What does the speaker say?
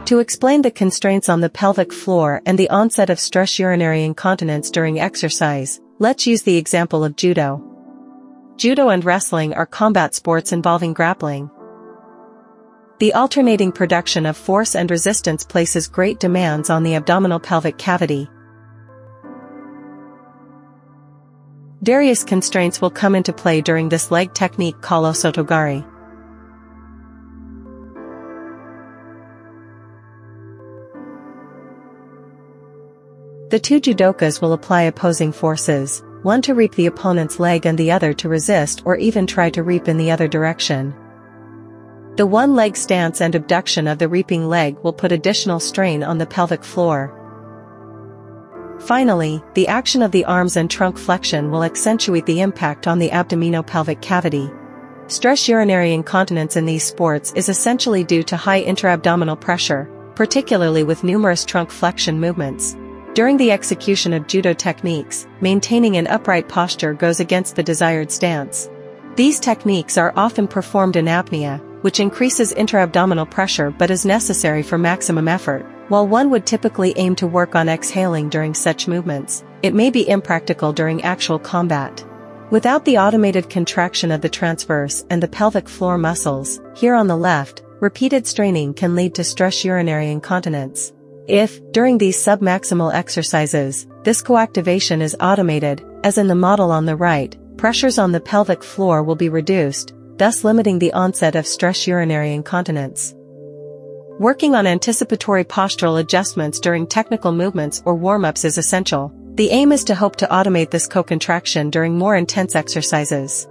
To explain the constraints on the pelvic floor and the onset of stress urinary incontinence during exercise, let's use the example of judo. Judo and wrestling are combat sports involving grappling. The alternating production of force and resistance places great demands on the abdominal pelvic cavity. Various constraints will come into play during this leg technique called osotogari. The two judokas will apply opposing forces, one to reap the opponent's leg and the other to resist or even try to reap in the other direction. The one-leg stance and abduction of the reaping leg will put additional strain on the pelvic floor. Finally, the action of the arms and trunk flexion will accentuate the impact on the abdominopelvic cavity. Stress urinary incontinence in these sports is essentially due to high intra-abdominal pressure, particularly with numerous trunk flexion movements. During the execution of judo techniques, maintaining an upright posture goes against the desired stance. These techniques are often performed in apnea, which increases intra-abdominal pressure but is necessary for maximum effort. While one would typically aim to work on exhaling during such movements, it may be impractical during actual combat. Without the automated contraction of the transverse and the pelvic floor muscles, here on the left, repeated straining can lead to stress urinary incontinence. If, during these submaximal exercises, this coactivation is automated, as in the model on the right, pressures on the pelvic floor will be reduced, thus limiting the onset of stress urinary incontinence. Working on anticipatory postural adjustments during technical movements or warm-ups is essential. The aim is to hope to automate this co-contraction during more intense exercises.